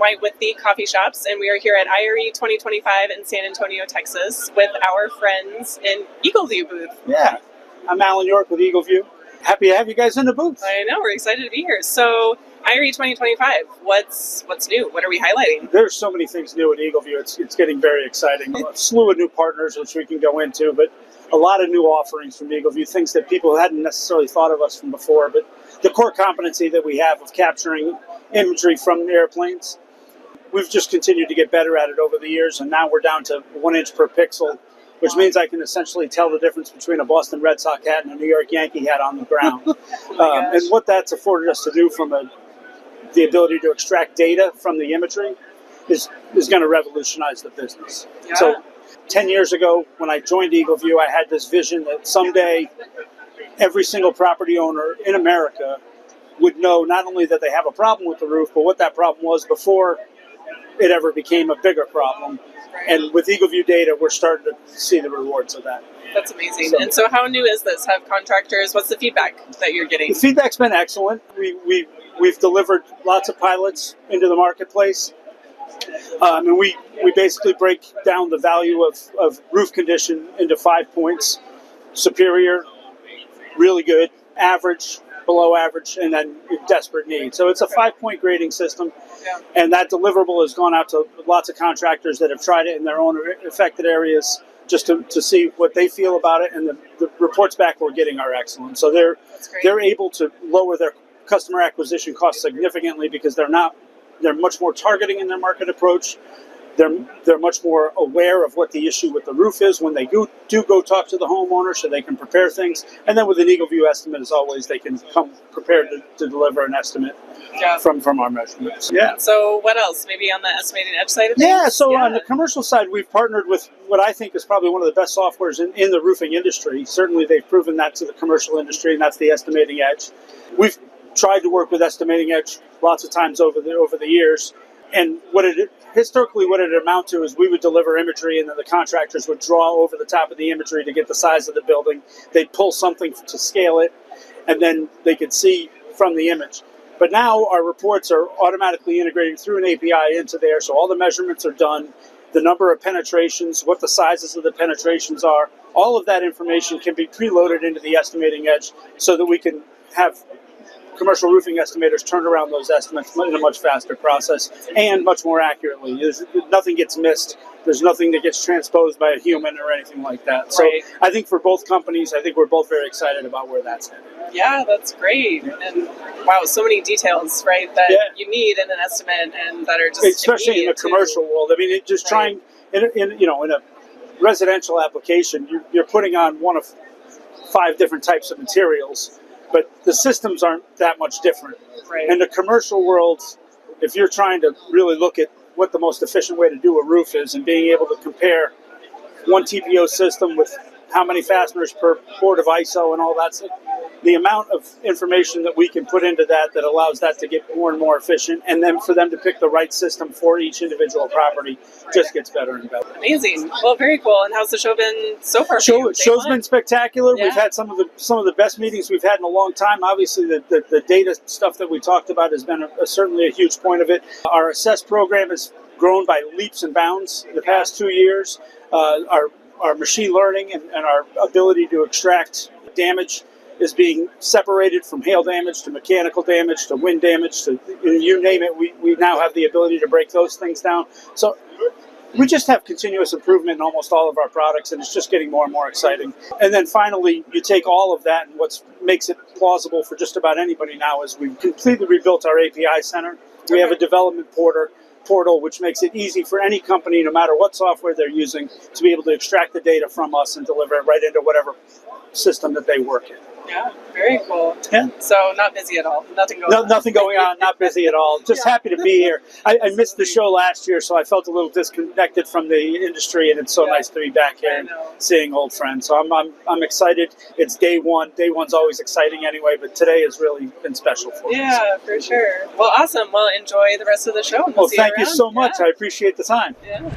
White with the coffee shops, and we are here at IRE 2025 in San Antonio, Texas, with our friends in EagleView booth. Yeah, I'm Alan York with EagleView. Happy to have you guys in the booth. I know, we're excited to be here. So, IRE 2025, what's new? What are we highlighting? There's so many things new at EagleView. It's getting very exciting. A slew of new partners, which we can go into, but a lot of new offerings from EagleView, things that people hadn't necessarily thought of us from before. But the core competency that we have of capturing imagery from airplanes, we've just continued to get better at it over the years, and now we're down to 1 inch per pixel, which means I can essentially tell the difference between a Boston Red Sox hat and a New York Yankee hat on the ground. And what that's afforded us to do from the ability to extract data from the imagery is going to revolutionize the business. Yeah. So 10 years ago, when I joined EagleView, I had this vision that someday every single property owner in America would know not only that they have a problem with the roof, but what that problem was before it ever became a bigger problem. And with EagleView data, we're starting to see the rewards of that. That's amazing. And so how new is this? Have contractors, what's the feedback that you're getting? The feedback's been excellent. We've delivered lots of pilots into the marketplace. And we basically break down the value of roof condition into 5 points: superior, really good, average, below average, and then desperate need. So it's a 5-point grading system. Yeah. And that deliverable has gone out to lots of contractors that have tried it in their own affected areas just to see what they feel about it. And the reports back we're getting are excellent. So they're able to lower their customer acquisition costs significantly because they're much more targeting in their market approach. They're much more aware of what the issue with the roof is when they do go talk to the homeowner, so they can prepare things. And then with an EagleView estimate, as always, they can come prepared to deliver an estimate from our measurements. Yeah. So what else? Maybe on the estimating edge side of things? Yeah, so on the commercial side, we've partnered with what I think is probably one of the best softwares in the roofing industry. Certainly they've proven that to the commercial industry, and that's the Estimating Edge. We've tried to work with Estimating Edge lots of times over the years. And historically what it amount to is we would deliver imagery, and then the contractors would draw over the top of the imagery to get the size of the building. They'd pull something to scale it, and then they could see from the image. But now our reports are automatically integrated through an API into there, so all the measurements are done, the number of penetrations, what the sizes of the penetrations are, all of that information can be preloaded into the Estimating Edge so that we can have commercial roofing estimators turn around those estimates in a much faster process and much more accurately. Nothing gets missed. There's nothing that gets transposed by a human or anything like that. So I think for both companies, I think we're both very excited about where that's headed. Yeah, that's great. And wow, so many details, right, that you need in an estimate and that are just especially in a commercial world. I mean, trying in a residential application, you're putting on one of 5 different types of materials. But the systems aren't that much different. Right. In the commercial world, if you're trying to really look at what the most efficient way to do a roof is and being able to compare one TPO system with how many fasteners per quart of ISO and all that, the amount of information that we can put into that allows that to get more and more efficient, and then for them to pick the right system for each individual property just gets better and better. Amazing. Well, very cool. And how's the show been so far? Show's been spectacular. Yeah. We've had some of the best meetings we've had in a long time. Obviously, the data stuff that we talked about has been certainly a huge point of it. Our assess program has grown by leaps and bounds in the past 2 years. Our machine learning and our ability to extract damage is being separated from hail damage to mechanical damage to wind damage to you name it. We now have the ability to break those things down. So we just have continuous improvement in almost all of our products, and it's just getting more and more exciting. And then finally, you take all of that, and what makes it plausible for just about anybody now is we've completely rebuilt our API center. We have a development portal, which makes it easy for any company, no matter what software they're using, to be able to extract the data from us and deliver it right into whatever system that they work in. Yeah, very cool. Yeah. So not busy at all. Nothing going on. Nothing going on. Not busy at all. Just happy to be here. I missed the show last year, so I felt a little disconnected from the industry, and it's so nice to be back here and seeing old friends. So I'm excited. It's day one. Day one's always exciting anyway, but today has really been special for me. Yeah, for sure. Well, awesome. Well, enjoy the rest of the show. Well, thank you so much. I appreciate the time. Yeah.